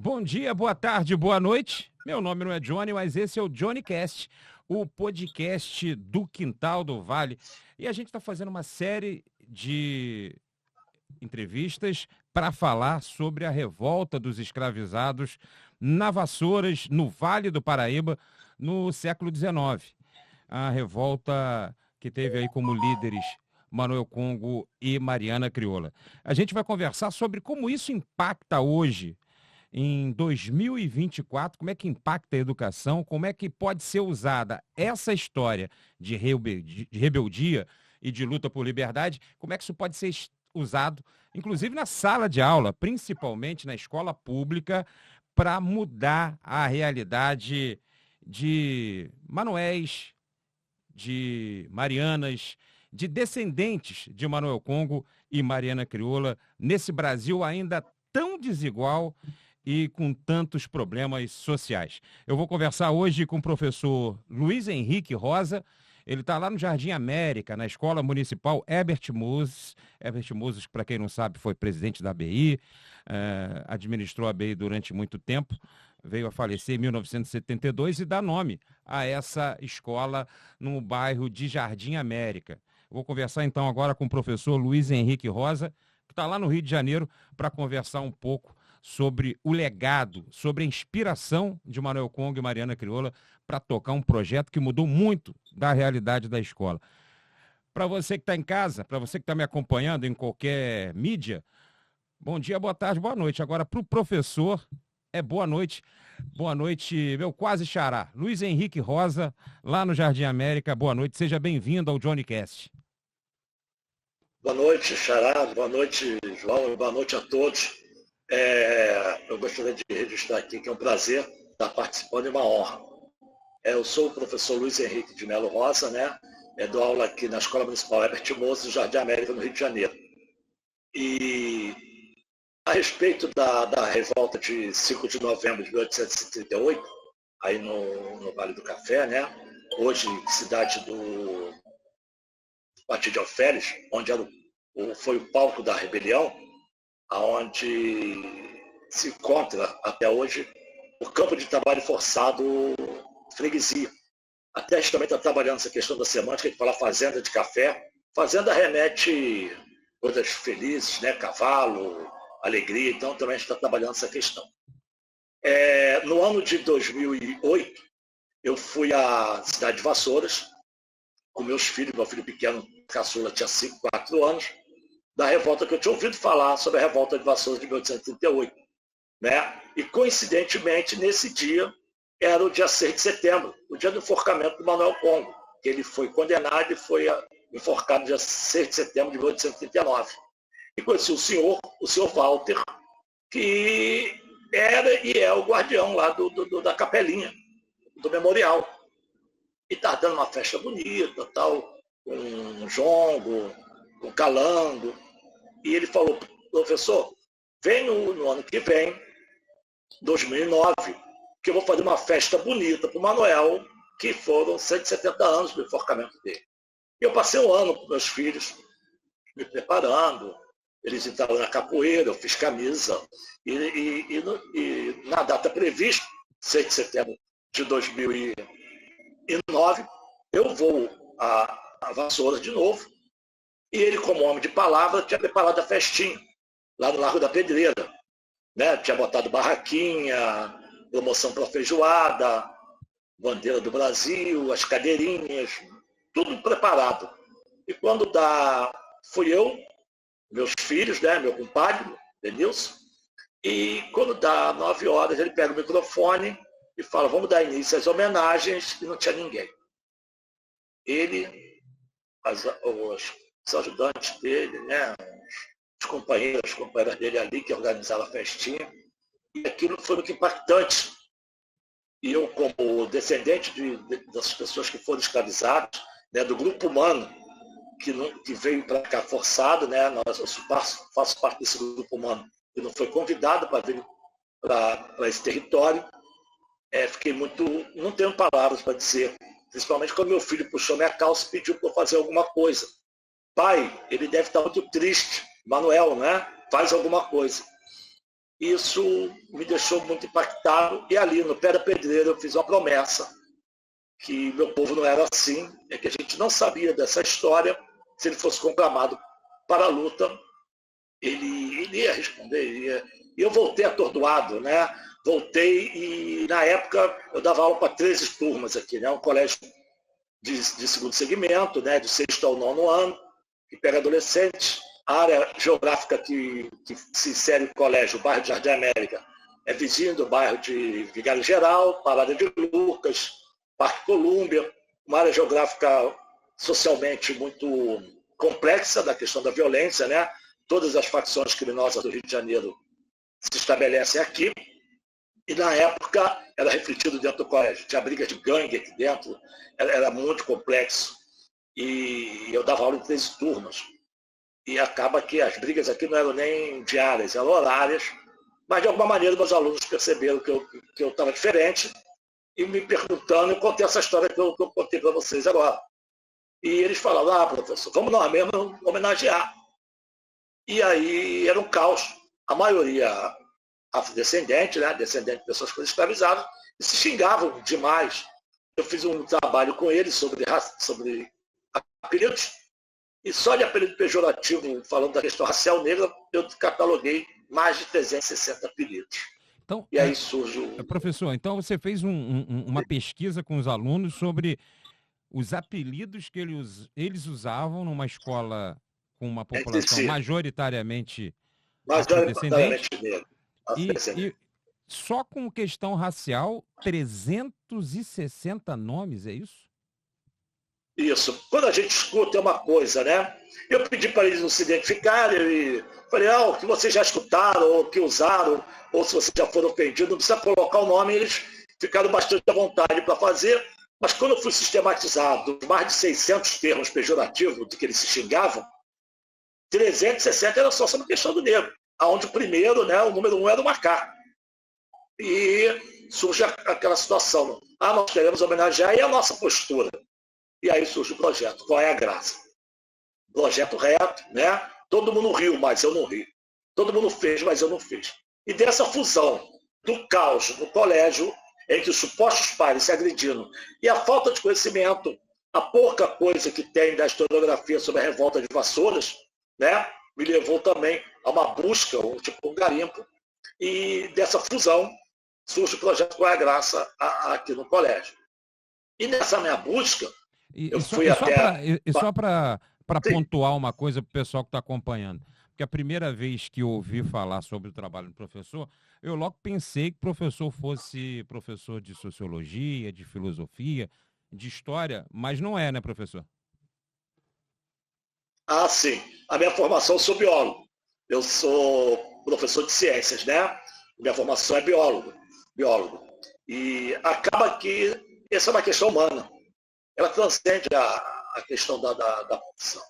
Bom dia, boa tarde, boa noite. Meu nome não é Johnny, mas esse é o Johnny Cast, o podcast do Quintal do Vale. E a gente está fazendo uma série de entrevistas para falar sobre a revolta dos escravizados na Vassouras, no Vale do Paraíba, no século XIX. A revolta que teve aí como líderes Manuel Congo e Mariana Crioula. A gente vai conversar sobre como isso impacta hoje em 2024, como é que impacta a educação, como é que pode ser usada essa história de rebeldia e de luta por liberdade, como é que isso pode ser usado, inclusive na sala de aula, principalmente na escola pública, para mudar a realidade de Manuéis, de Marianas, de descendentes de Manuel Congo e Mariana Crioula, nesse Brasil ainda tão desigual e com tantos problemas sociais. Eu vou conversar hoje com o professor Luiz Henrique Rosa. Ele está lá no Jardim América, na Escola Municipal Herbert Moses. Herbert Moses, para quem não sabe, foi presidente da ABI, administrou a ABI durante muito tempo, veio a falecer em 1972 e dá nome a essa escola no bairro de Jardim América. Vou conversar então agora com o professor Luiz Henrique Rosa, que está lá no Rio de Janeiro, para conversar um pouco sobre o legado, sobre a inspiração de Manuel Congo e Mariana Crioula para tocar um projeto que mudou muito da realidade da escola. Para você que está em casa, para você que está me acompanhando em qualquer mídia, bom dia, boa tarde, boa noite. Agora, para o professor, é boa noite. Boa noite, meu quase xará. Luiz Henrique Rosa, lá no Jardim América. Boa noite, seja bem-vindo ao Johnny Cast. Boa noite, xará. Boa noite, João. Boa noite a todos. Eu gostaria de registrar aqui que é um prazer estar participando e uma honra. Eu sou o professor Luiz Henrique de Melo Rosa, né? Dou aula aqui na Escola Municipal Herbert Moses, no Jardim América, no Rio de Janeiro. E a respeito da revolta de 5 de novembro de 1838, aí no Vale do Café, né? Hoje, cidade do Martim de Alferes, onde foi o palco da rebelião, onde se encontra até hoje o campo de trabalho forçado freguesia. Até a gente também está trabalhando essa questão da semântica, de falar fazenda de café. Fazenda remete coisas felizes, né? Cavalo, alegria, então também a gente está trabalhando essa questão. No ano de 2008, eu fui à cidade de Vassouras com meus filhos, meu filho pequeno, caçula, tinha 4 anos, da revolta que eu tinha ouvido falar sobre a revolta de Vassouras de 1838. Né? E, coincidentemente, nesse dia, era o dia 6 de setembro, o dia do enforcamento do Manuel Congo, que ele foi condenado e foi enforcado no dia 6 de setembro de 1839. E conheci o senhor Walter, que era e é o guardião lá da capelinha, do memorial. E estava dando uma festa bonita, tal, com jongo, com calango. E ele falou, professor, vem no ano que vem, 2009, que eu vou fazer uma festa bonita para o Manuel, que foram 170 anos do enforcamento dele. E eu passei um ano com meus filhos, me preparando. Eles entraram na capoeira, eu fiz camisa. E na data prevista, 6 de setembro de 2009, eu vou a Vassouras de novo. E ele, como homem de palavra, tinha preparado a festinha, lá no Largo da Pedreira. Né? Tinha botado barraquinha, promoção para feijoada, bandeira do Brasil, as cadeirinhas, tudo preparado. E quando fui eu, meus filhos, né? Meu compadre, Denilson, e quando dá 9 horas, ele pega o microfone e fala, vamos dar início às homenagens, e não tinha ninguém. Ele, os ajudantes dele, né? Os companheiras dele ali que organizaram a festinha, e aquilo foi muito impactante. E eu, como descendente das pessoas que foram escravizadas, né, do grupo humano que veio para cá forçado, né, eu faço parte desse grupo humano que não foi convidado para vir para esse território, fiquei muito, não tenho palavras para dizer, principalmente quando meu filho puxou minha calça e pediu para eu fazer alguma coisa. Pai, ele deve estar muito triste, Manuel, né? Faz alguma coisa. Isso me deixou muito impactado. E ali, no Pé da Pedreira, eu fiz uma promessa que meu povo não era assim, é que a gente não sabia dessa história. Se ele fosse conclamado para a luta, ele ia responder. E eu voltei atordoado, né? Voltei e, na época, eu dava aula para 13 turmas aqui, né? Um colégio de segundo segmento, né? Do 6º ao 9º ano, que pega adolescentes. A área geográfica que se insere o colégio, o bairro de Jardim América, é vizinho do bairro de Vigário Geral, Parada de Lucas, Parque Colúmbia, uma área geográfica socialmente muito complexa da questão da violência, né? Todas as facções criminosas do Rio de Janeiro se estabelecem aqui. E, na época, era refletido dentro do colégio. Tinha brigas de gangue aqui dentro, era muito complexo. E eu dava aula em 13 turmas. E acaba que as brigas aqui não eram nem diárias, eram horárias. Mas, de alguma maneira, meus alunos perceberam que eu estava diferente. E me perguntando, eu contei essa história que eu contei para vocês agora. E eles falaram, professor, vamos nós mesmos homenagear. E aí era um caos. A maioria afrodescendente, né? Descendente de pessoas que foram escravizadas, e se xingavam demais. Eu fiz um trabalho com eles sobre apelidos, e só de apelido pejorativo, falando da questão racial negra, eu cataloguei mais de 360 apelidos. Então, e aí surge o... Professor, então você fez uma pesquisa com os alunos sobre os apelidos que eles usavam numa escola com uma população majoritariamente afrodescendente. Negra. E só com questão racial, 360 nomes, é isso? Isso. Quando a gente escuta é uma coisa, né? Eu pedi para eles não se identificarem e falei, o que vocês já escutaram, ou que usaram, ou se vocês já foram ofendidos, não precisa colocar o nome, eles ficaram bastante à vontade para fazer. Mas quando eu fui sistematizado, mais de 600 termos pejorativos de que eles se xingavam, 360 era só sobre a questão do negro, onde o primeiro, né, o número 1 era o macaco. E surge aquela situação, nós queremos homenagear, e a nossa postura. E aí surge o projeto, qual é a graça? Projeto reto, né? Todo mundo riu, mas eu não ri. Todo mundo fez, mas eu não fiz. E dessa fusão do caos no colégio, entre os supostos pares se agredindo, e a falta de conhecimento, a pouca coisa que tem da historiografia sobre a revolta de Vassouras, né? Me levou também a uma busca, um garimpo, e dessa fusão surge o projeto Qual é a Graça aqui no colégio. E nessa minha busca, eu fui até... Só para pontuar uma coisa para o pessoal que está acompanhando, porque a primeira vez que eu ouvi falar sobre o trabalho do professor, eu logo pensei que o professor fosse professor de sociologia, de filosofia, de história, mas não é, né, professor? Sim. A minha formação, eu sou biólogo. Eu sou professor de ciências, né? Minha formação é biólogo. E acaba que essa é uma questão humana. Ela transcende a questão da profissão.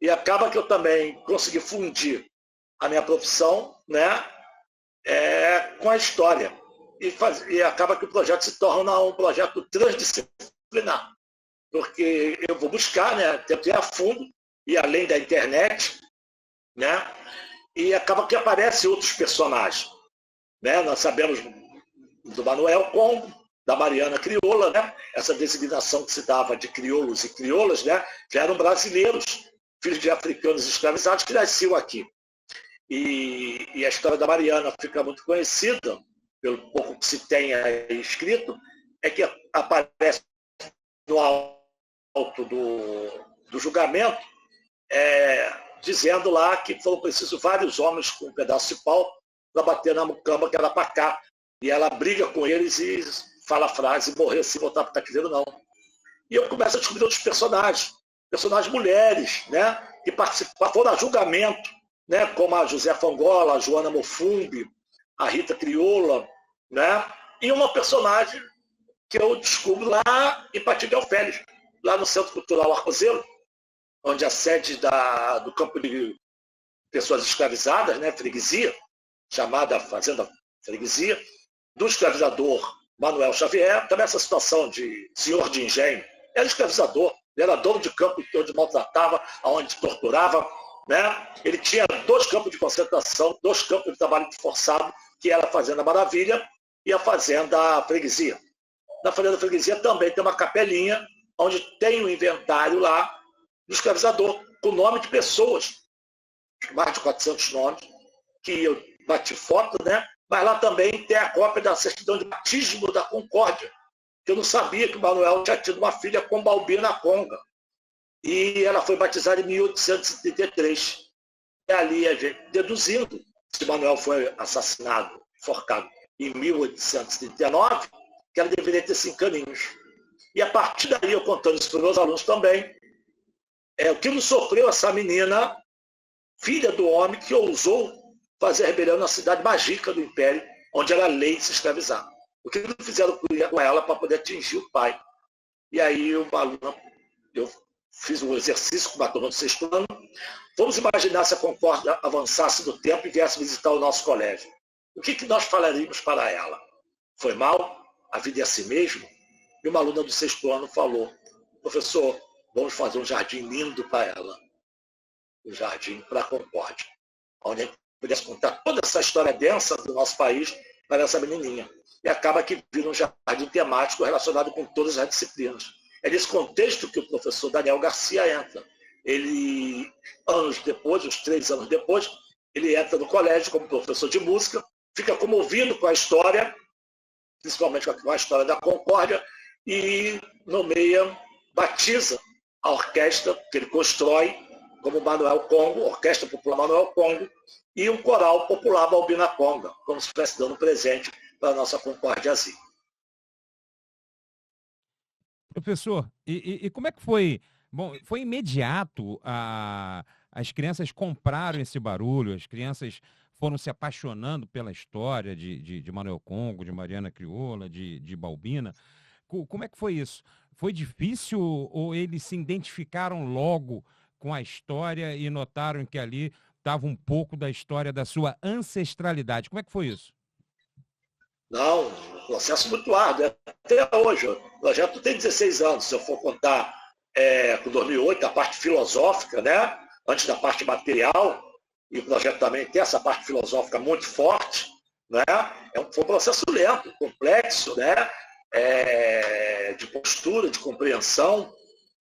E acaba que eu também consegui fundir a minha profissão, né, com a história. E acaba que o projeto se torna um projeto transdisciplinar. Porque eu vou buscar, né, tento ir a fundo, e além da internet, né, e acaba que aparecem outros personagens. Né? Nós sabemos do Manuel como da Mariana Crioula, né? Essa designação que se dava de crioulos e crioulas, né? Já eram brasileiros, filhos de africanos escravizados que nasciam aqui. E a história da Mariana fica muito conhecida, pelo pouco que se tem aí escrito, é que aparece no alto do julgamento, dizendo lá que foram precisos vários homens com um pedaço de pau para bater na mucamba que era para cá. E ela briga com eles e fala a frase, morrer assim, voltar para o taquileiro, não. E eu começo a descobrir outros personagens mulheres, né, que participaram, foram a julgamento, né, como a Josefa Angola, a Joana Mofumbi, a Rita Crioula, né, e uma personagem que eu descubro lá em Patinga Félix, lá no Centro Cultural Arcozeiro, onde a sede do campo de pessoas escravizadas, né, freguesia, chamada Fazenda Freguesia, do escravizador Manuel Xavier, também essa situação de senhor de engenho, era escravizador, ele era dono de campo onde maltratava, onde torturava, né? Ele tinha 2 campos de concentração, 2 campos de trabalho forçado, que era a Fazenda Maravilha e a Fazenda Freguesia. Na Fazenda Freguesia também tem uma capelinha, onde tem um inventário lá do escravizador, com nome de pessoas, mais de 400 nomes, que eu bati foto, né? Mas lá também tem a cópia da certidão de batismo da Concórdia, que eu não sabia que o Manuel tinha tido uma filha com Balbina Conga. E ela foi batizada em 1833. E ali a gente, deduzindo que o Manuel foi assassinado, enforcado, em 1839, que ela deveria ter 5 aninhos. E a partir daí, eu contando isso para os meus alunos também, o que não sofreu essa menina, filha do homem que ousou fazer a rebelião na cidade mais rica do Império, onde era lei de se escravizar. O que não fizeram com ela para poder atingir o pai. E aí, uma aluna, eu fiz um exercício com uma turma do 6º ano. Vamos imaginar se a Concórdia avançasse no tempo e viesse visitar o nosso colégio. O que nós falaríamos para ela? Foi mal? A vida é assim mesmo? E uma aluna do 6º ano falou: professor, vamos fazer um jardim lindo para ela. Um jardim para a Concórdia. Onde a gente pudesse contar toda essa história densa do nosso país para essa menininha. E acaba que vira um jardim temático relacionado com todas as disciplinas. É nesse contexto que o professor Daniel Garcia entra. Ele, anos depois, uns 3 anos depois, ele entra no colégio como professor de música, fica comovido com a história, principalmente com a história da Concórdia, e nomeia, batiza a orquestra que ele constrói como Manuel Congo, Orquestra Popular Manuel Congo, e um coral popular Balbina Conga, como se estivesse dando um presente para a nossa Concórdiazinha. Professor, e como é que foi? Bom, foi imediato, as crianças compraram esse barulho, as crianças foram se apaixonando pela história de Manuel Congo, de Mariana Crioula, de Balbina. Como é que foi isso? Foi difícil ou eles se identificaram logo com a história e notaram que ali estava um pouco da história da sua ancestralidade? Como é que foi isso? Não, um processo muito árduo. Até hoje, o projeto tem 16 anos. Se eu for contar com 2008, a parte filosófica, né? Antes da parte material, e o projeto também tem essa parte filosófica muito forte, né? Foi um processo lento, complexo, né? De postura, de compreensão,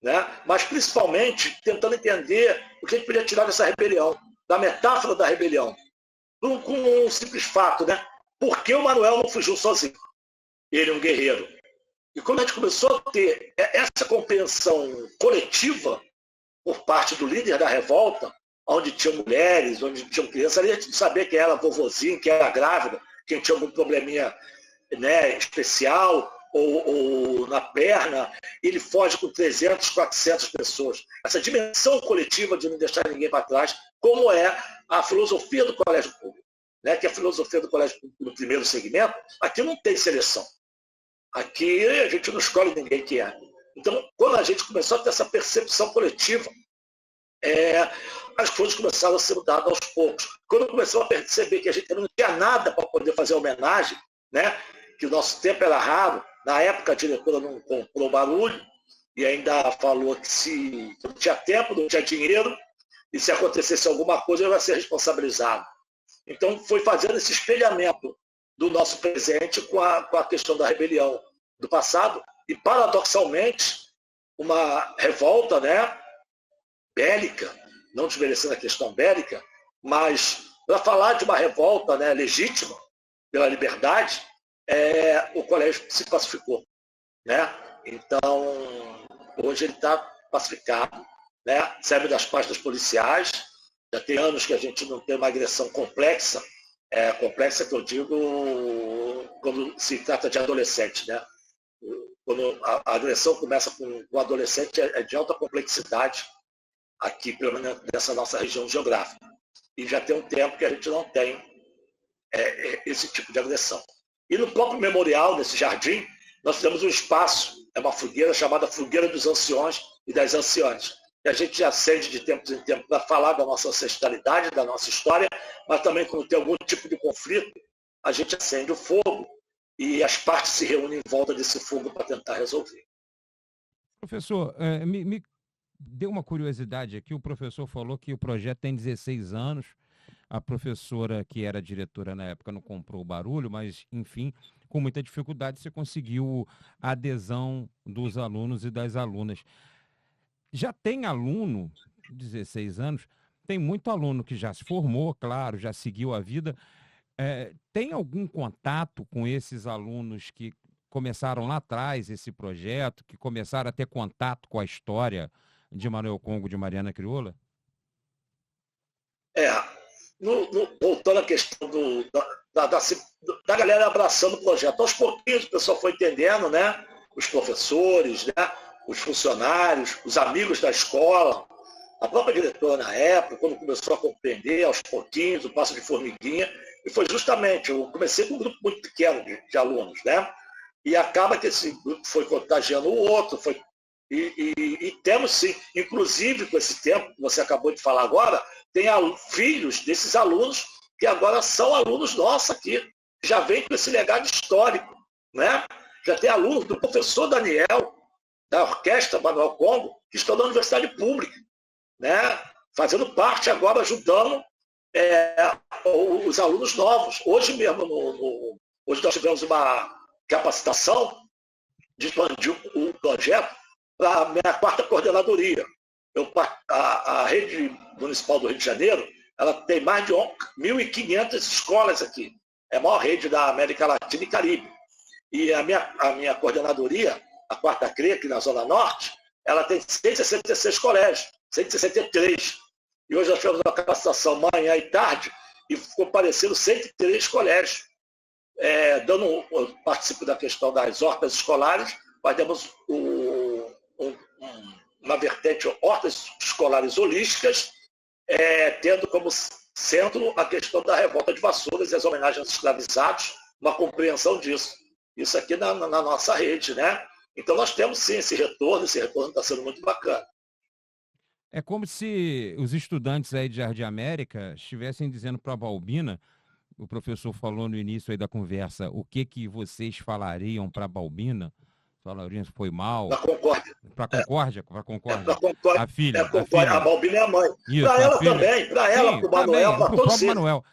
né? Mas principalmente tentando entender o que a gente podia tirar dessa rebelião, da metáfora da rebelião, com um simples fato, né? Por que o Manuel não fugiu sozinho? Ele é um guerreiro. E quando a gente começou a ter essa compreensão coletiva por parte do líder da revolta, onde tinham mulheres, onde tinham crianças, ali a gente sabia que era vovozinho, que era grávida, quem tinha algum probleminha, né, especial, ou na perna, ele foge com 300, 400 pessoas. Essa dimensão coletiva de não deixar ninguém para trás, como é a filosofia do colégio público, né, que a filosofia do colégio público no primeiro segmento, aqui não tem seleção. Aqui a gente não escolhe ninguém que é. Então, quando a gente começou a ter essa percepção coletiva, as coisas começaram a ser mudadas aos poucos. Quando começou a perceber que a gente não tinha nada para poder fazer homenagem, né, que o nosso tempo era raro, na época a diretora não comprou barulho e ainda falou que se não tinha tempo, não tinha dinheiro, e se acontecesse alguma coisa, eu ia ser responsabilizado. Então, foi fazendo esse espelhamento do nosso presente com a questão da rebelião do passado, e, paradoxalmente, uma revolta, né, bélica, não desmerecendo a questão bélica, mas para falar de uma revolta, né, legítima pela liberdade, o colégio se pacificou, né? Então, hoje ele está pacificado, né? Serve das pastas policiais. Já tem anos que a gente não tem uma agressão complexa, complexa que eu digo quando se trata de adolescente, né? Quando a agressão começa com o adolescente, é de alta complexidade, aqui, pelo menos nessa nossa região geográfica. E já tem um tempo que a gente não tem esse tipo de agressão. E no próprio memorial, nesse jardim, nós temos um espaço, uma fogueira chamada Fogueira dos Anciões e das Anciãs. E a gente acende de tempo em tempo para falar da nossa ancestralidade, da nossa história, mas também quando tem algum tipo de conflito, a gente acende o fogo e as partes se reúnem em volta desse fogo para tentar resolver. Professor, me deu uma curiosidade aqui. O professor falou que o projeto tem 16 anos, A professora que era diretora na época não comprou o barulho, mas, enfim, com muita dificuldade você conseguiu a adesão dos alunos e das alunas. Já tem aluno, 16 anos, tem muito aluno que já se formou, claro, já seguiu a vida. Tem algum contato com esses alunos que começaram lá atrás esse projeto, que começaram a ter contato com a história de Manuel Congo, de Mariana Crioula? É, voltando à questão da galera abraçando o projeto. Aos pouquinhos o pessoal foi entendendo, né? Os professores, né? Os funcionários, os amigos da escola, a própria diretora na época, quando começou a compreender aos pouquinhos o passo de formiguinha, e foi justamente, eu comecei com um grupo muito pequeno de alunos, né? E acaba que esse grupo foi contagiando o outro, e temos sim, inclusive com esse tempo que você acabou de falar agora, tem filhos desses alunos que agora são alunos nossos aqui, já vem com esse legado histórico, né? Já tem alunos do professor Daniel, da Orquestra Manuel Congo, que estão na universidade pública, né? Fazendo parte agora, ajudando os alunos novos. Hoje mesmo, hoje nós tivemos uma capacitação de expandir o projeto para a minha quarta coordenadoria. A rede municipal do Rio de Janeiro, ela tem mais de 1.500 escolas aqui. É a maior rede da América Latina e Caribe. E a minha coordenadoria, a quarta CRE, aqui na Zona Norte, ela tem 166 colégios, 163. E hoje nós tivemos uma capacitação manhã e tarde e comparecendo 103 colégios. Eu participo da questão das hortas escolares, nós temos uma vertente hortas escolares holísticas, tendo como centro a questão da revolta de Vassouras e as homenagens aos escravizados, uma compreensão disso. Isso aqui na nossa rede, né? Então nós temos sim esse retorno está sendo muito bacana. É como se os estudantes aí de Jardim América estivessem dizendo para a Balbina, o professor falou no início aí da conversa, o que vocês falariam para a Balbina? Falariam se foi mal? Para Concórdia. Para Concórdia? Para Concórdia. A filha. A Balbina é a mãe. Para ela também, para ela, para o Manuel, para todos eles. Manuel.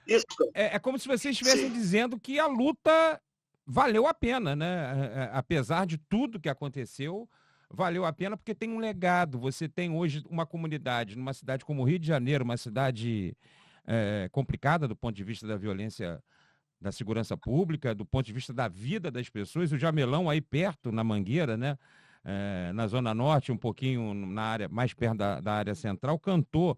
Isso. É como se vocês estivessem dizendo que a luta valeu a pena, né? Apesar de tudo que aconteceu, valeu a pena porque tem um legado. Você tem hoje uma comunidade numa cidade como o Rio de Janeiro, uma cidade complicada do ponto de vista da violência, da segurança pública, do ponto de vista da vida das pessoas. O Jamelão aí perto, na Mangueira, né? Na Zona Norte, um pouquinho na área, mais perto da área central, cantou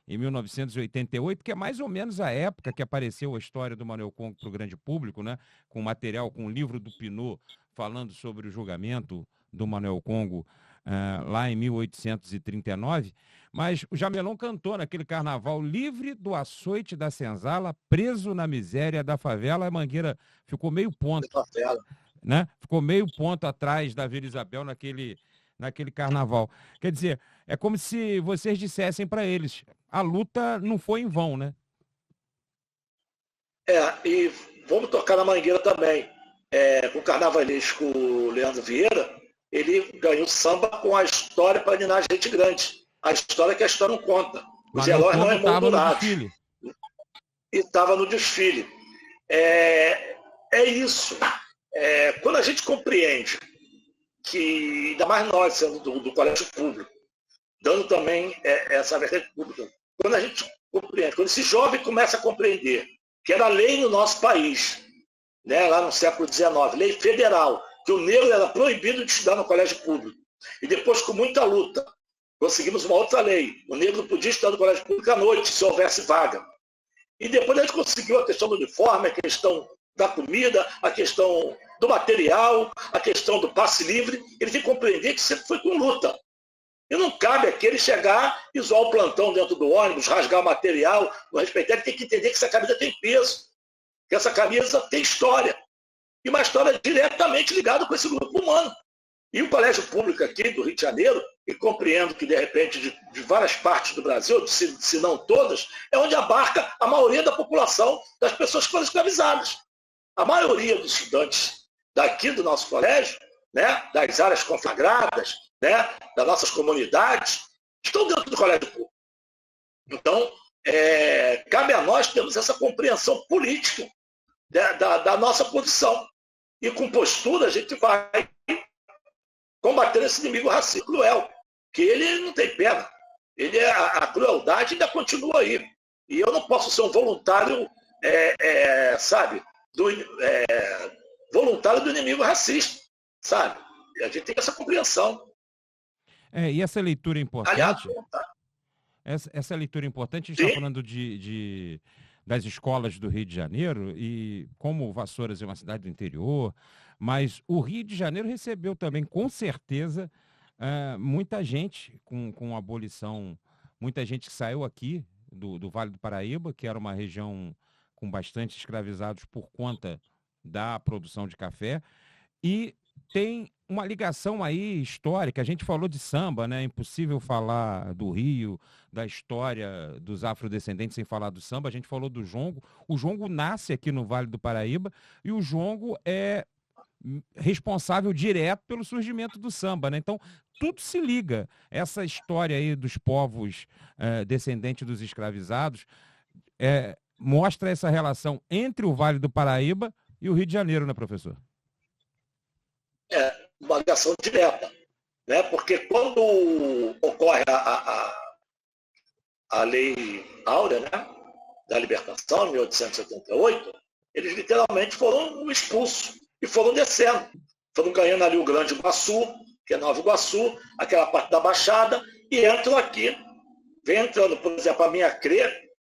em 1988, que é mais ou menos a época que apareceu a história do Manuel Congo para o grande público, né? Com material, com o livro do Pinot, falando sobre o julgamento do Manuel Congo lá em 1839. Mas o Jamelão cantou naquele carnaval, livre do açoite da senzala, preso na miséria da favela. A Mangueira ficou meio ponto, né? Ficou meio ponto atrás da Vila Isabel naquele carnaval. Quer dizer, é como se vocês dissessem para eles, a luta não foi em vão, né? E vamos tocar na Mangueira também. Com o carnavalesco Leandro Vieira, ele ganhou samba com a história para ninar gente grande. A história que a história não conta. Os heróis não emoldurados. E estava no desfile. É isso. Quando a gente compreende que, ainda mais nós, sendo do colégio público, dando também essa vertente pública, quando a gente compreende, quando esse jovem começa a compreender que era lei no nosso país, né, lá no século XIX, lei federal, que o negro era proibido de estudar no colégio público. E depois, com muita luta, conseguimos uma outra lei. O negro podia estudar no colégio público à noite, se houvesse vaga. E depois a gente conseguiu a questão do uniforme, a questão da comida, a questão do material, a questão do passe livre. Ele tem que compreender que sempre foi com luta. E não cabe aquele chegar e zoar o plantão dentro do ônibus, rasgar o material, não respeitar. Ele tem que entender que essa camisa tem peso, que essa camisa tem história. E uma história diretamente ligada com esse grupo humano. E o colégio público aqui do Rio de Janeiro, e compreendo que, de repente, de várias partes do Brasil, se não todas, é onde abarca a maioria da população, das pessoas que foram escravizadas. A maioria dos estudantes daqui do nosso colégio, né, das áreas conflagradas, né, das nossas comunidades, estão dentro do colégio público. Então, cabe a nós termos essa compreensão política da nossa posição. E com postura a gente vai combater esse inimigo racista cruel, que ele não tem pena. A crueldade ainda continua aí. E eu não posso ser um voluntário, sabe, voluntário do inimigo racista, sabe? E a gente tem essa compreensão. E essa leitura é importante. Aliás, essa leitura é importante, a gente está falando das escolas do Rio de Janeiro, e como Vassouras é uma cidade do interior, mas o Rio de Janeiro recebeu também, com certeza, muita gente com a abolição, muita gente que saiu aqui do Vale do Paraíba, que era uma região com bastante escravizados por conta da produção de café, e tem uma ligação aí histórica. A gente falou de samba, né? É impossível falar do Rio, da história dos afrodescendentes sem falar do samba. A gente falou do jongo. O jongo nasce aqui no Vale do Paraíba e o jongo é responsável direto pelo surgimento do samba, né? Então, tudo se liga. Essa história aí dos povos descendentes dos escravizados mostra essa relação entre o Vale do Paraíba e o Rio de Janeiro, né, professor? Uma ligação direta, né? Porque quando ocorre a Lei Áurea, né, da libertação, em 1878, eles literalmente foram expulsos e foram descendo. Foram ganhando ali o Grande Iguaçu, que é Nova Iguaçu, aquela parte da Baixada, e entram aqui. Vem entrando, por exemplo, a minha CRE,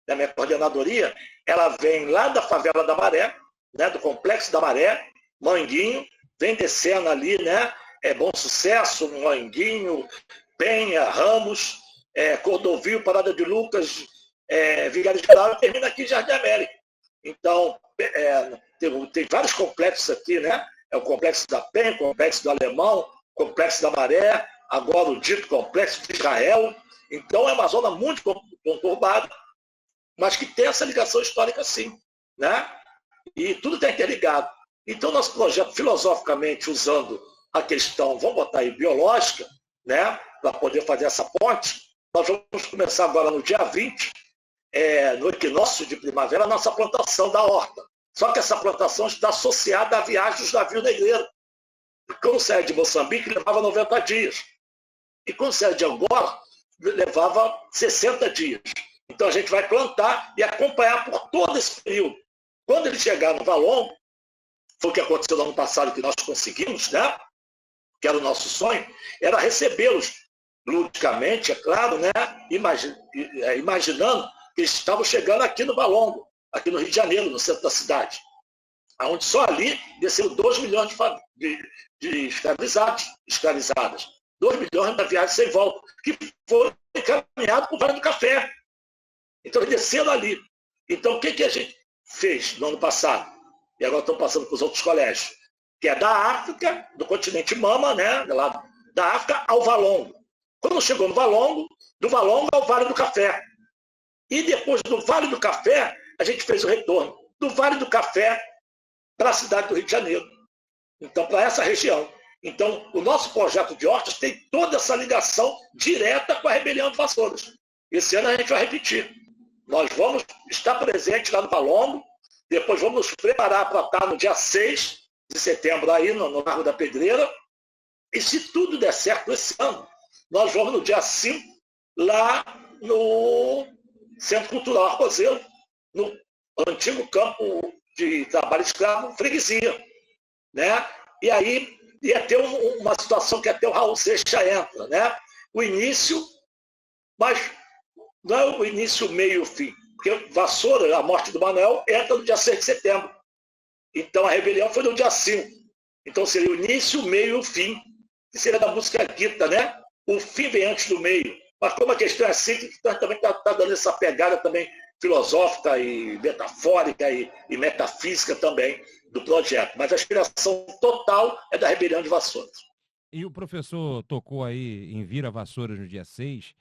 a minha coordenadoria, ela vem lá da favela da Maré, né, do Complexo da Maré, Manguinho, vem descendo ali, né? Bom Sucesso, Manguinho, Penha, Ramos, Cordovil, Parada de Lucas, Vigário Geral, termina aqui em Jardim América. Então, tem vários complexos aqui, né? É o Complexo da Penha, o Complexo do Alemão, o Complexo da Maré, agora o dito Complexo de Israel. Então, é uma zona muito conturbada, mas que tem essa ligação histórica, sim, né? E tudo está interligado. Então, nosso projeto, filosoficamente, usando a questão, vamos botar aí, biológica, né, para poder fazer essa ponte, nós vamos começar agora no dia 20, no equinócio de primavera, a nossa plantação da horta. Só que essa plantação está associada à viagem dos navios negreiros. Quando saía de Moçambique, levava 90 dias. E quando saía de Angola, levava 60 dias. Então, a gente vai plantar e acompanhar por todo esse período. Quando ele chegar no Valongo, foi o que aconteceu no ano passado, que nós conseguimos, né? Que era o nosso sonho, era recebê-los ludicamente, é claro, né? Imaginando que eles estavam chegando aqui no Valongo, aqui no Rio de Janeiro, no centro da cidade, onde só ali desceram 2 milhões de escravizadas. 2 milhões da viagem sem volta, que foram encaminhados para o Vale do Café. Então, eles desceram ali. Então, o que a gente fez no ano passado? E agora estão passando para os outros colégios, que é da África, do continente Mama, né, lá da África ao Valongo. Quando chegou no Valongo, do Valongo ao Vale do Café. E depois do Vale do Café, a gente fez o retorno do Vale do Café para a cidade do Rio de Janeiro. Então, para essa região. Então, o nosso projeto de hortas tem toda essa ligação direta com a rebelião de Vassouras. Esse ano a gente vai repetir. Nós vamos estar presentes lá no Valongo, depois vamos nos preparar para estar no dia 6 de setembro aí, no Largo da Pedreira. E se tudo der certo esse ano, nós vamos no dia 5 lá no Centro Cultural Arcozeiro, no antigo campo de trabalho escravo, freguesia. Né? E aí ia ter uma situação que até o Raul Seixas entra. Né? O início, mas não é o início, meio e o fim. Porque Vassoura, a morte do Manuel, entra no dia 6 de setembro. Então, a rebelião foi no dia 5. Então, seria o início, o meio e o fim. Que seria da música Guita, né? O fim vem antes do meio. Mas como a questão é cíclica, então também está dando essa pegada também filosófica e metafórica e metafísica também do projeto. Mas a inspiração total é da rebelião de Vassouras. E o professor tocou aí em Vira Vassouras no dia 6,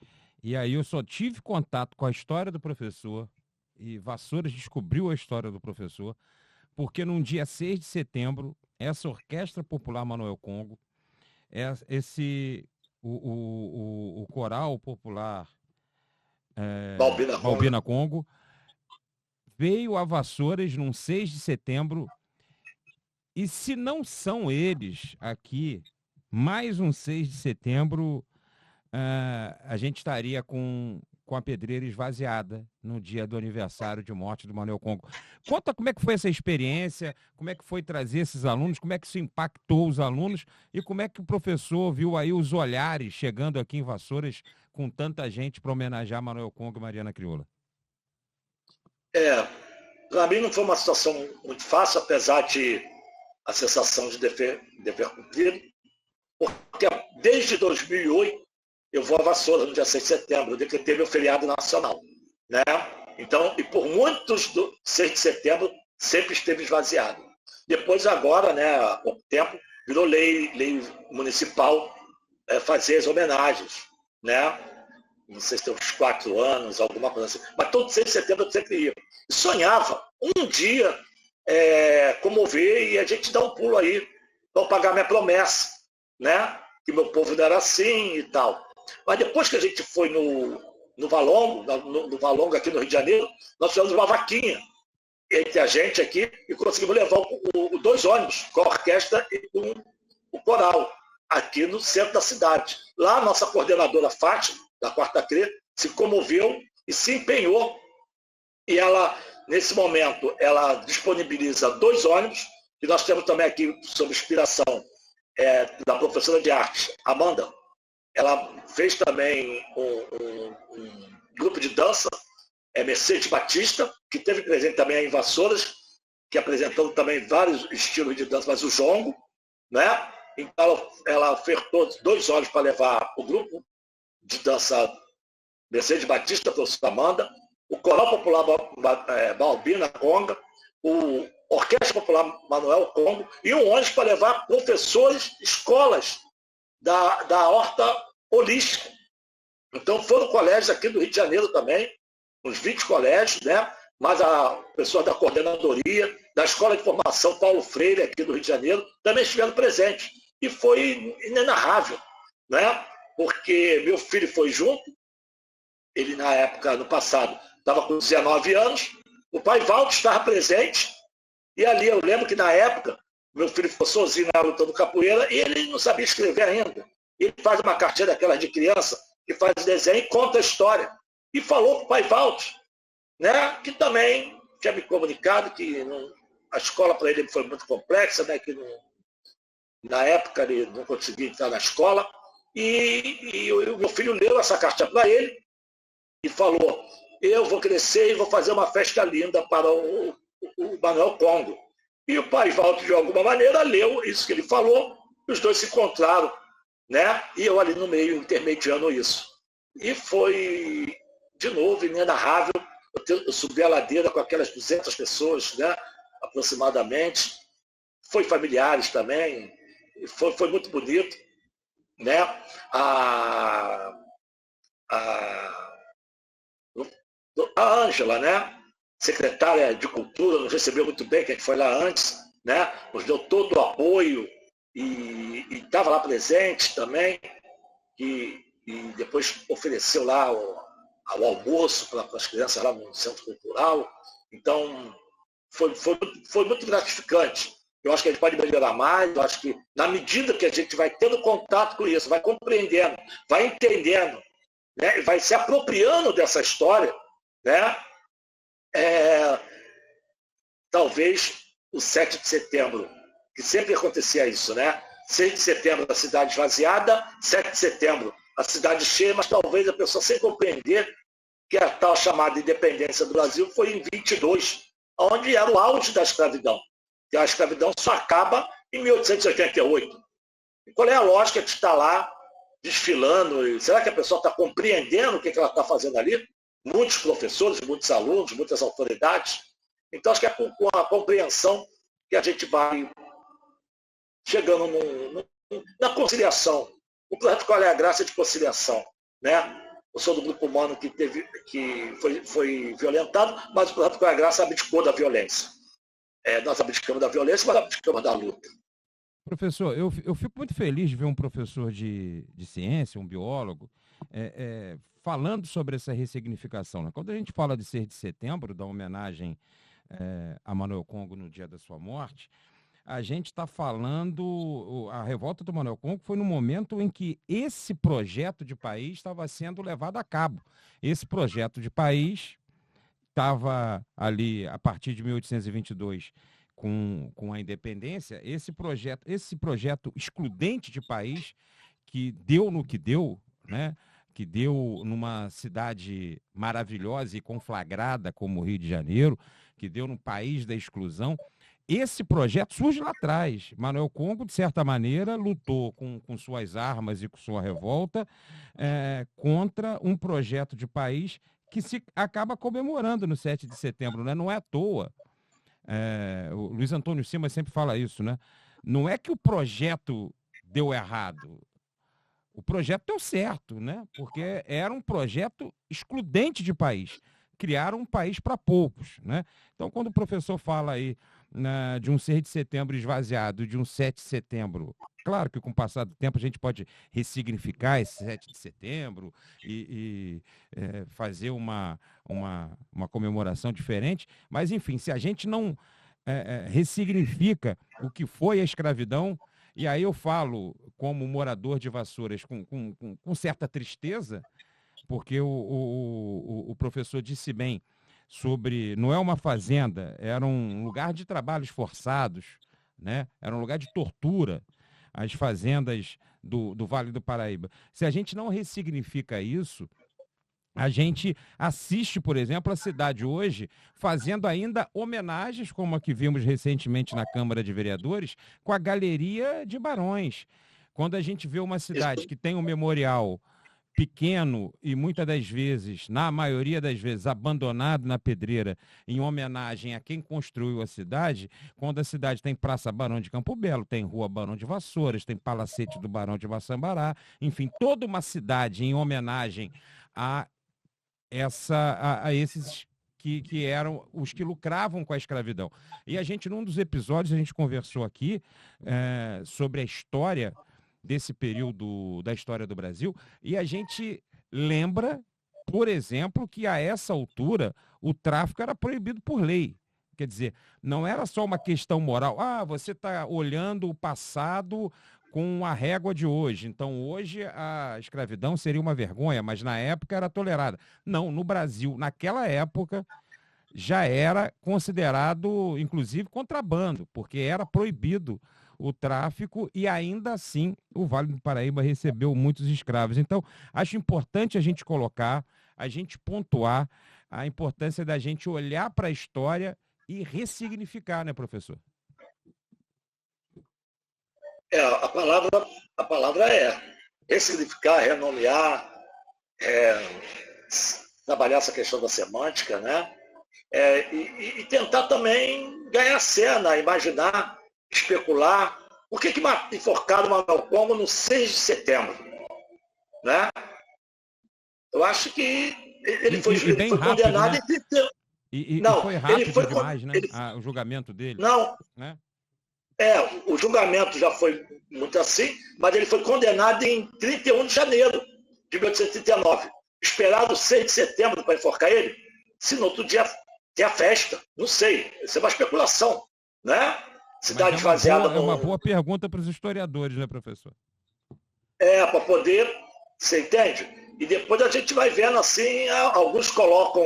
e aí eu só tive contato com a história do professor, e Vassouras descobriu a história do professor, porque no dia 6 de setembro, essa Orquestra Popular Manuel Congo, o coral popular Balbina Congo, veio a Vassouras num 6 de setembro, e se não são eles aqui, mais um 6 de setembro, a gente estaria com a pedreira esvaziada no dia do aniversário de morte do Manuel Congo. Conta como é que foi essa experiência, como é que foi trazer esses alunos, como é que isso impactou os alunos e como é que o professor viu aí os olhares chegando aqui em Vassouras com tanta gente para homenagear Manuel Congo e Mariana Crioula. Para mim não foi uma situação muito fácil, apesar de a sensação de dever cumprido, porque desde 2008 eu vou a Vassouras no dia 6 de setembro, eu decretei meu feriado nacional, né? Então, e por muitos do 6 de setembro sempre esteve esvaziado. Depois agora, né, há pouco tempo, virou lei municipal fazer as homenagens, né? Não sei se tem uns 4 anos, alguma coisa assim. Mas todo 6 de setembro eu sempre ia. E sonhava um dia comover e a gente dar um pulo aí para pagar minha promessa, né? Que meu povo não era assim e tal. Mas depois que a gente foi no Valongo, no Valongo aqui no Rio de Janeiro, nós fizemos uma vaquinha entre a gente aqui e conseguimos levar 2 ônibus com a orquestra e com o coral aqui no centro da cidade. Lá a nossa coordenadora Fátima, da Quarta CRE, se comoveu e se empenhou. E ela, nesse momento, ela disponibiliza 2 ônibus, e nós temos também aqui, sob inspiração da professora de arte, Amanda. Ela fez também um grupo de dança, Mercedes Batista, que teve presente também em Vassouras, que apresentou também vários estilos de dança, mas o jongo, né? Então ela ofertou 2 ônibus para levar o grupo de dança Mercedes Batista, a professora Amanda, o Coral Popular Balbina Conga, o Orquestra Popular Manuel Congo, e um ônibus para levar professores, escolas da horta holística. Então foram colégios aqui do Rio de Janeiro também, uns 20 colégios, né? Mas a pessoa da coordenadoria, da Escola de Formação Paulo Freire, aqui do Rio de Janeiro, também estiveram presentes. E foi inenarrável, né? Porque meu filho foi junto, ele na época, no passado, estava com 19 anos, o pai Valdo estava presente, e ali eu lembro que na época, meu filho ficou sozinho na lutando capoeira e ele não sabia escrever ainda. Ele faz uma cartinha daquelas de criança, que faz desenho e conta a história. E falou com o pai Valdo, né, que também tinha me comunicado que a escola para ele foi muito complexa, né, que na época ele não conseguia entrar na escola. E o meu filho leu essa cartinha para ele e falou: eu vou crescer e vou fazer uma festa linda para o Manuel Congo. E o pai Valdo, de alguma maneira, leu isso que ele falou, e os dois se encontraram, né? E eu ali no meio, intermediando isso. E foi, de novo, inenarrável. Eu subi a ladeira com aquelas 200 pessoas, né? Aproximadamente. Foi familiares também. Foi muito bonito, né? A Ângela, né? Secretária de Cultura, nos recebeu muito bem, que a gente foi lá antes, né? Nos deu todo o apoio e estava lá presente também, e depois ofereceu lá o almoço para as crianças lá no Centro Cultural. Então, foi muito gratificante. Eu acho que a gente pode melhorar mais, eu acho que na medida que a gente vai tendo contato com isso, vai compreendendo, vai entendendo, né? Vai se apropriando dessa história, né? Talvez o 7 de setembro, que sempre acontecia isso, né? 6 de setembro a cidade esvaziada, 7 de setembro a cidade cheia, mas talvez a pessoa sem compreender que a tal chamada independência do Brasil foi em 22, onde era o auge da escravidão. E a escravidão só acaba em 1888. E qual é a lógica de estar lá desfilando? Será que a pessoa está compreendendo o que ela está fazendo ali? Muitos professores, muitos alunos, muitas autoridades. Então, acho que é com a compreensão que a gente vai chegando na conciliação. O projeto Qual é a Graça de conciliação, né? Eu sou do grupo humano que foi violentado, mas o projeto Qual é a Graça abdicou da violência. Nós abdicamos da violência, mas abdicamos da luta. Professor, eu fico muito feliz de ver um professor de ciência, um biólogo, falando sobre essa ressignificação, né? Quando a gente fala de 6 de setembro, da homenagem a Manuel Congo no dia da sua morte, a gente está falando, a revolta do Manuel Congo foi no momento em que esse projeto de país estava sendo levado a cabo. Esse projeto de país estava ali, a partir de 1822, com a independência, esse projeto excludente de país, que deu no que deu, né? Que deu numa cidade maravilhosa e conflagrada como o Rio de Janeiro, que deu no país da exclusão. Esse projeto surge lá atrás. Manuel Congo, de certa maneira, lutou com suas armas e com sua revolta contra um projeto de país que se acaba comemorando no 7 de setembro, né? Não é à toa. O Luiz Antônio Simas sempre fala isso, né? Não é que o projeto deu errado. O projeto deu certo, né? Porque era um projeto excludente de país. Criaram um país para poucos, né? Então, quando o professor fala aí de um 6 de setembro esvaziado, de um 7 de setembro, claro que com o passar do tempo a gente pode ressignificar esse 7 de setembro e fazer uma comemoração diferente, mas, enfim, se a gente não ressignifica o que foi a escravidão, e aí eu falo, como morador de Vassouras, com certa tristeza, porque o professor disse bem sobre, não é uma fazenda, era um lugar de trabalhos forçados, né? Era um lugar de tortura, as fazendas do Vale do Paraíba. Se a gente não ressignifica isso, a gente assiste, por exemplo, a cidade hoje fazendo ainda homenagens, como a que vimos recentemente na Câmara de Vereadores, com a Galeria de Barões. Quando a gente vê uma cidade que tem um memorial pequeno e muitas das vezes, na maioria das vezes, abandonado na pedreira, em homenagem a quem construiu a cidade, quando a cidade tem Praça Barão de Campo Belo, tem Rua Barão de Vassouras, tem Palacete do Barão de Maçambará, enfim, toda uma cidade em homenagem a esses que eram os que lucravam com a escravidão. E a gente, num dos episódios, a gente conversou aqui sobre a história desse período da história do Brasil, e a gente lembra, por exemplo, que a essa altura o tráfico era proibido por lei. Quer dizer, não era só uma questão moral. Você está olhando o passado com a régua de hoje. Então, hoje a escravidão seria uma vergonha, mas na época era tolerada. Não, no Brasil, naquela época, já era considerado, inclusive, contrabando, porque era proibido o tráfico e ainda assim o Vale do Paraíba recebeu muitos escravos. Então, acho importante a gente colocar, a gente pontuar a importância da gente olhar para a história e ressignificar, né, professor? A palavra é ressignificar, renomear, trabalhar essa questão da semântica, né? E tentar também ganhar cena, imaginar, especular. Por que enforcaram o Manuel Congo no 6 de setembro? Né? Eu acho que ele foi condenado, né? E foi rápido demais, né? O julgamento dele. Não. Né? O julgamento já foi muito assim, mas ele foi condenado em 31 de janeiro de 1839. Esperado 6 de setembro para enforcar ele, se no outro dia tem a festa. Não sei. Isso é uma especulação. Né? Cidade esvaziada. É uma boa pergunta para os historiadores, né, professor? Para poder. Você entende? E depois a gente vai vendo assim, alguns colocam.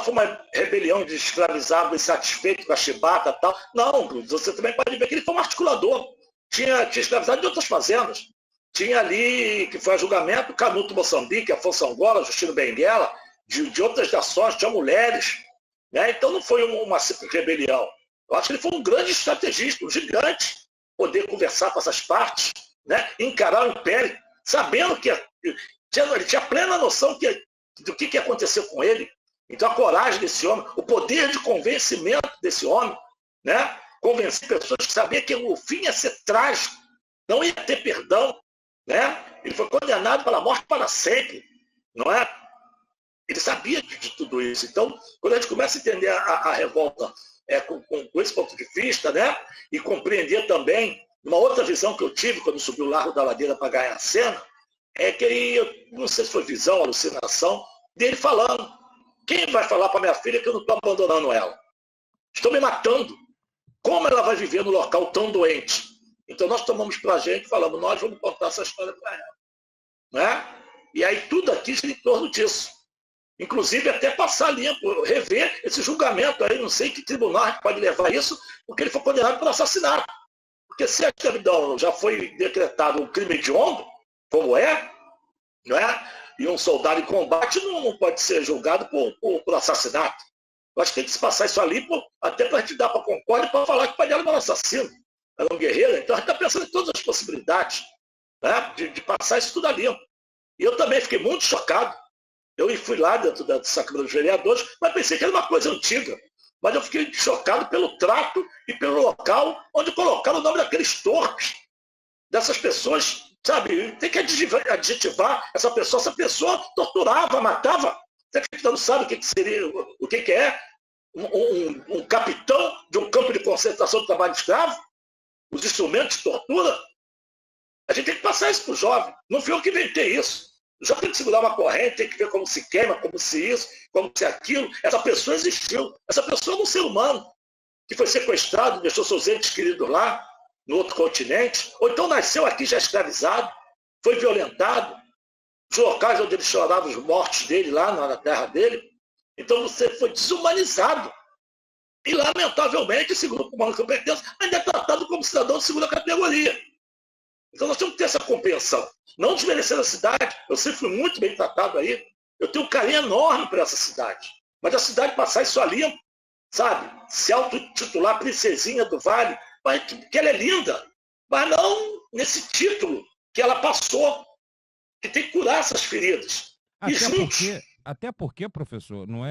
Foi uma rebelião de escravizado insatisfeito com a chibata e tal. Não, você também pode ver que ele foi um articulador. Tinha escravizado de outras fazendas. Tinha ali, que foi a julgamento, Canuto Moçambique, Afonso Angola, Justino Benguela, de outras nações, tinha mulheres. Né? Então não foi uma simples rebelião. Eu acho que ele foi um grande estrategista, um gigante, poder conversar com essas partes, né? Encarar o império, sabendo que ele tinha plena noção do que aconteceu com ele. Então a coragem desse homem, o poder de convencimento desse homem, né? Convencer pessoas que sabiam que o fim ia ser trágico, não ia ter perdão. Né? Ele foi condenado pela morte para sempre. Não é? Ele sabia de tudo isso. Então, quando a gente começa a entender a revolta com esse ponto de vista, né? E compreender também uma outra visão que eu tive quando subi o Largo da Ladeira para ganhar a cena, é que aí, não sei se foi visão, alucinação, dele falando. Quem vai falar para minha filha que eu não estou abandonando ela? Estou me matando. Como ela vai viver no local tão doente? Então nós tomamos para a gente e falamos, nós vamos contar essa história para ela. Né? E aí tudo aqui gira em torno disso. Inclusive até passar limpo, rever esse julgamento aí, não sei que tribunal pode levar isso, porque ele foi condenado por assassinato. Porque se a escravidão já foi decretado um crime hediondo, como é, não é? E um soldado em combate não pode ser julgado por assassinato. Eu acho que tem que se passar isso ali, até para a gente dar para a Concórdia, para falar que o pai dela era um assassino, era um guerreiro. Então a gente está pensando em todas as possibilidades, né? de passar isso tudo ali. E eu também fiquei muito chocado. Eu fui lá dentro dessa Câmara dos Vereadores, mas pensei que era uma coisa antiga. Mas eu fiquei chocado pelo trato e pelo local onde colocaram o nome daqueles torpes, dessas pessoas, sabe? Tem que adjetivar essa pessoa torturava, matava. Você não sabe o que seria, o que é um capitão de um campo de concentração de trabalho escravo? Os instrumentos de tortura? A gente tem que passar isso para o jovem. Não fui eu que inventei isso. O jovem tem que segurar uma corrente, tem que ver como se queima, como se isso, como se aquilo. Essa pessoa existiu. Essa pessoa é um ser humano que foi sequestrado, deixou seus entes queridos lá, no outro continente, ou então nasceu aqui já escravizado, foi violentado, os locais onde ele chorava os mortos dele, lá na terra dele. Então você foi desumanizado. E, lamentavelmente, segundo o comando que eu pertenço, ainda é tratado como cidadão de segunda categoria. Então nós temos que ter essa compreensão. Não desmerecer a cidade. Eu sempre fui muito bem tratado aí. Eu tenho um carinho enorme por essa cidade. Mas a cidade passar isso ali, sabe? Se autotitular princesinha do Vale, que ela é linda. Mas não nesse título que ela passou. Que tem que curar essas feridas. Até porque, professor, não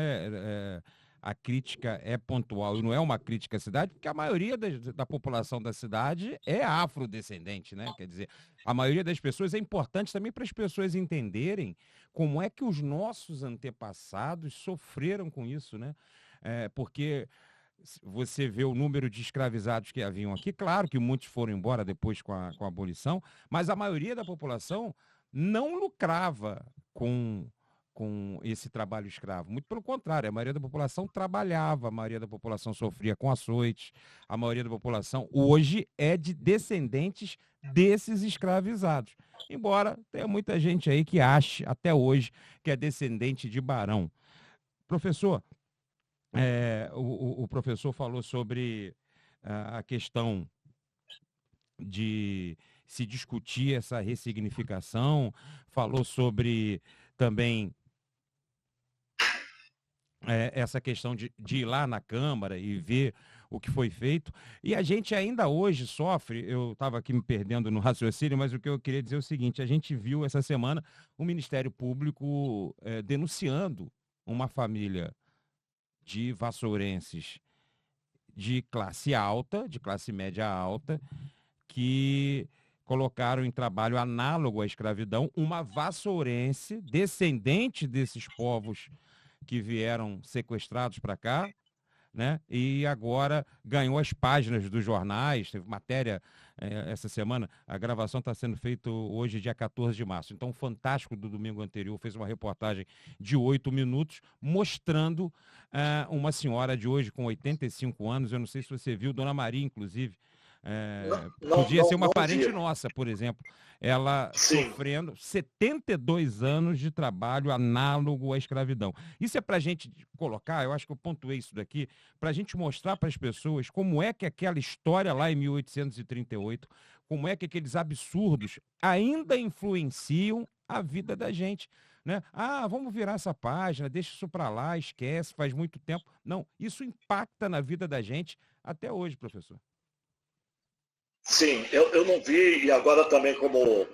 a crítica é pontual e não é uma crítica à cidade, porque a maioria da população da cidade é afrodescendente, né? Quer dizer, a maioria das pessoas é importante também para as pessoas entenderem como é que os nossos antepassados sofreram com isso, né? Porque você vê o número de escravizados que haviam aqui, claro que muitos foram embora depois com a abolição, mas a maioria da população não lucrava com esse trabalho escravo. Muito pelo contrário, a maioria da população trabalhava, a maioria da população sofria com açoites, a maioria da população hoje é de descendentes desses escravizados. Embora tenha muita gente aí que ache, até hoje, que é descendente de barão. Professor, o professor falou sobre a questão de se discutir essa ressignificação, falou sobre também essa questão de ir lá na Câmara e ver o que foi feito. E a gente ainda hoje sofre, eu estava aqui me perdendo no raciocínio, mas o que eu queria dizer é o seguinte, a gente viu essa semana o Ministério Público denunciando uma família de vassourenses de classe alta, de classe média alta, que colocaram em trabalho análogo à escravidão uma vassourense, descendente desses povos que vieram sequestrados para cá, né? E agora ganhou as páginas dos jornais, teve matéria essa semana, a gravação está sendo feita hoje, dia 14 de março. Então, o Fantástico do domingo anterior fez uma reportagem de 8 minutos, mostrando uma senhora de hoje com 85 anos, eu não sei se você viu, Dona Maria, inclusive, podia ser uma parente nossa, por exemplo. Ela sofrendo 72 anos de trabalho análogo à escravidão. Isso é para a gente colocar, eu acho que eu pontuei isso daqui, para a gente mostrar para as pessoas como é que aquela história lá em 1838, como é que aqueles absurdos ainda influenciam a vida da gente. Né? Ah, vamos virar essa página, deixa isso para lá, esquece, faz muito tempo. Não, isso impacta na vida da gente até hoje, professor. Sim, eu não vi, e agora também como eu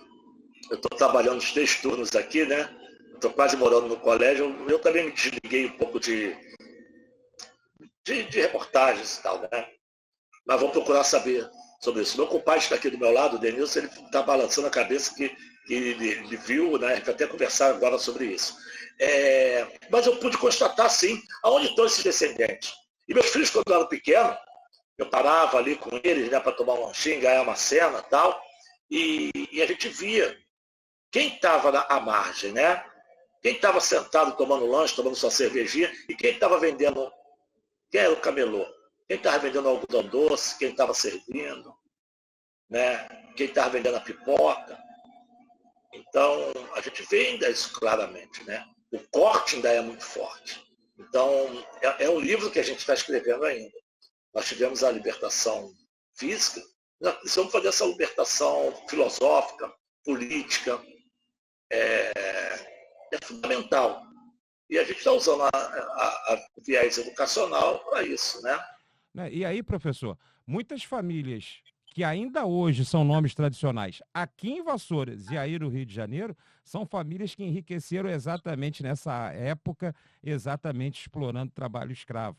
estou trabalhando os 3 turnos aqui, né? Estou quase morando no colégio, eu também me desliguei um pouco de reportagens e tal, né? Mas vamos procurar saber sobre isso. Meu compadre está aqui do meu lado, o Denilson, ele está balançando a cabeça que ele viu, né? A gente vai até conversar agora sobre isso. Mas eu pude constatar, sim, aonde estão esses descendentes. E meus filhos, quando eram pequenos, eu parava ali com eles, né, para tomar um lanchinho, ganhar uma cena e tal, e a gente via quem estava à margem, né? Quem estava sentado tomando lanche, tomando sua cervejinha, e quem estava vendendo, quem era o camelô? Quem estava vendendo algodão doce, quem estava servindo, né? Quem estava vendendo a pipoca. Então, a gente vê ainda isso claramente, né? O corte ainda é muito forte. Então, é um livro que a gente está escrevendo ainda. Nós tivemos a libertação física, nós precisamos fazer essa libertação filosófica, política, é fundamental. E a gente está usando o viés educacional para isso, né? E aí, professor, muitas famílias que ainda hoje são nomes tradicionais, aqui em Vassouras e aí no Rio de Janeiro, são famílias que enriqueceram exatamente nessa época, exatamente explorando trabalho escravo.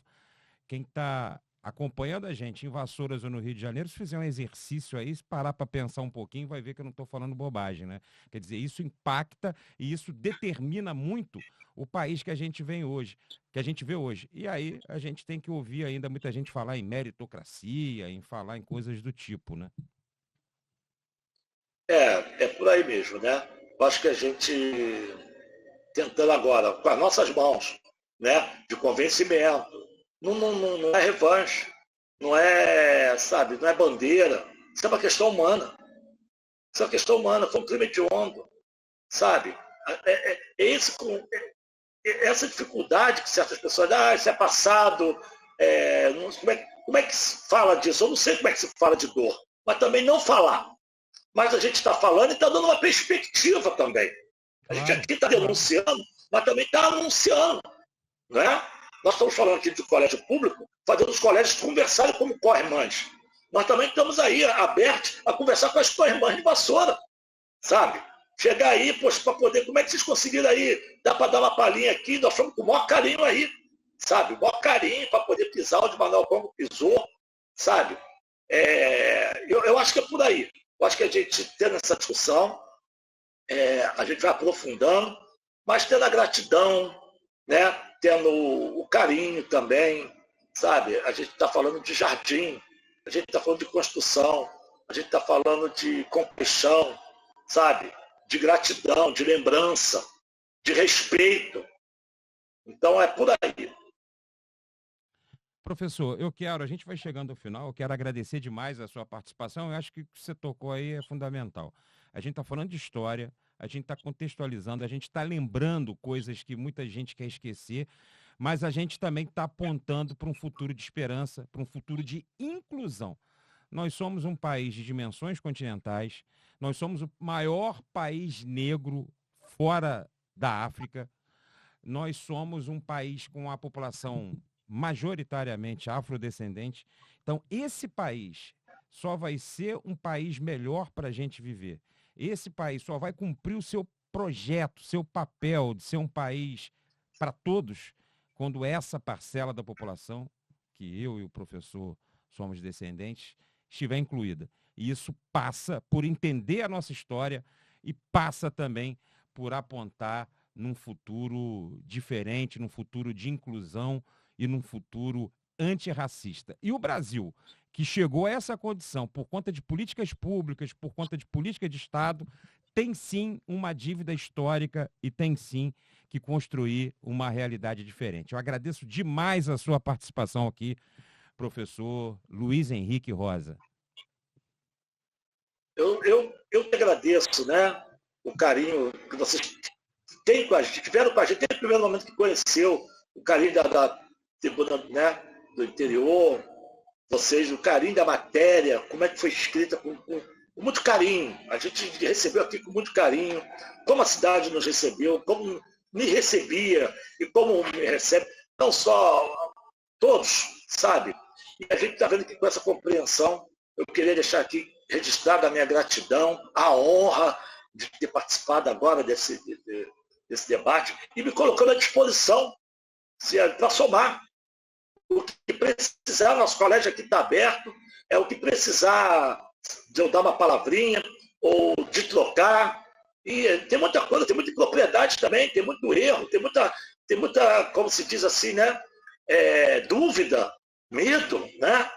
Quem está acompanhando a gente em Vassouras ou no Rio de Janeiro, se fizer um exercício aí, se parar para pensar um pouquinho, vai ver que eu não estou falando bobagem, né? Quer dizer, isso impacta e isso determina muito o país que a gente vem hoje, que a gente vê hoje. E aí a gente tem que ouvir ainda muita gente falar em meritocracia, em falar em coisas do tipo, né? É por aí mesmo, né? Eu acho que a gente tentando agora, com as nossas mãos, né, de convencimento, não é revanche, não é, sabe, não é bandeira, isso é uma questão humana. Isso é uma questão humana, foi um crime hediondo, sabe? Essa dificuldade que certas pessoas, isso é passado, como é que se fala disso? Eu não sei como é que se fala de dor, mas também não falar. Mas a gente está falando e está dando uma perspectiva também. A gente aqui está denunciando, mas também está anunciando. Né? Nós estamos falando aqui de colégio público, fazendo os colégios conversarem como co-irmãs. Nós também estamos aí abertos a conversar com as co-irmãs de Vassoura, sabe? Chegar aí, poxa, para poder, como é que vocês conseguiram aí? Dá para dar uma palhinha aqui, nós estamos com o maior carinho aí, sabe? O maior carinho para poder pisar onde Manuel Bongo pisou, sabe? Eu acho que é por aí. Eu acho que a gente tendo essa discussão, a gente vai aprofundando, mas tendo a gratidão, né? Tendo o carinho também, sabe? A gente está falando de jardim, a gente está falando de construção, a gente está falando de compaixão, sabe? De gratidão, de lembrança, de respeito. Então é por aí. Professor, a gente vai chegando ao final, eu quero agradecer demais a sua participação, eu acho que o que você tocou aí é fundamental. A gente está falando de história, a gente está contextualizando, a gente está lembrando coisas que muita gente quer esquecer, mas a gente também está apontando para um futuro de esperança, para um futuro de inclusão. Nós somos um país de dimensões continentais, nós somos o maior país negro fora da África, nós somos um país com a população majoritariamente afrodescendente. Então, esse país só vai ser um país melhor para a gente viver. Esse país só vai cumprir o seu projeto, seu papel de ser um país para todos, quando essa parcela da população, que eu e o professor somos descendentes, estiver incluída. E isso passa por entender a nossa história e passa também por apontar num futuro diferente, num futuro de inclusão e num futuro antirracista. E o Brasil, que chegou a essa condição por conta de políticas públicas, por conta de política de Estado, tem sim uma dívida histórica e tem sim que construir uma realidade diferente. Eu agradeço demais a sua participação aqui, professor Luiz Henrique Rosa. Eu que agradeço, né, o carinho que vocês têm com a gente, tiveram com a gente desde o primeiro momento que conheceu, o carinho da tribuna, né, do interior, vocês, o carinho da matéria, como é que foi escrita com muito carinho. A gente recebeu aqui com muito carinho, como a cidade nos recebeu, como me recebia e como me recebe, não só todos, sabe? E a gente está vendo que com essa compreensão, eu queria deixar aqui registrada a minha gratidão, a honra de ter participado agora desse debate e me colocando à disposição para somar. O que precisar, nosso colégio aqui está aberto, o que precisar de eu dar uma palavrinha ou de trocar. E tem muita coisa, tem muita impropriedade também, tem muito erro, tem muita, como se diz assim, né? Dúvida, medo, né?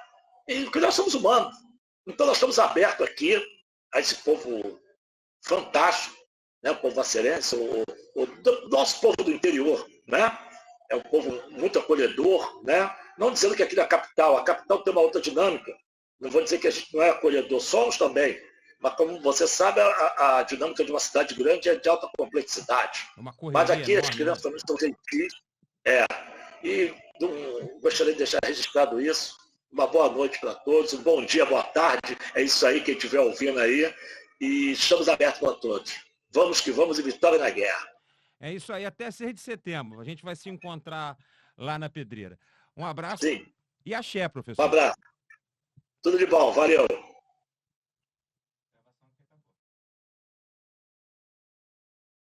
E porque nós somos humanos. Então nós estamos abertos aqui a esse povo fantástico, né? O povo vacerense, o nosso povo do interior, né? É um povo muito acolhedor, né? Não dizendo que aqui na capital, a capital tem uma outra dinâmica. Não vou dizer que a gente não é acolhedor, somos também. Mas como você sabe, a dinâmica de uma cidade grande é de alta complexidade. Mas aqui enorme, as crianças também estão gentis. E gostaria de deixar registrado isso. Uma boa noite para todos, um bom dia, boa tarde. É isso aí, quem estiver ouvindo aí. E estamos abertos para todos. Vamos que vamos e vitória na guerra. É isso aí, até 6 de setembro. A gente vai se encontrar lá na Pedreira. Um abraço. Sim. E axé, professor. Um abraço. Tudo de bom, valeu.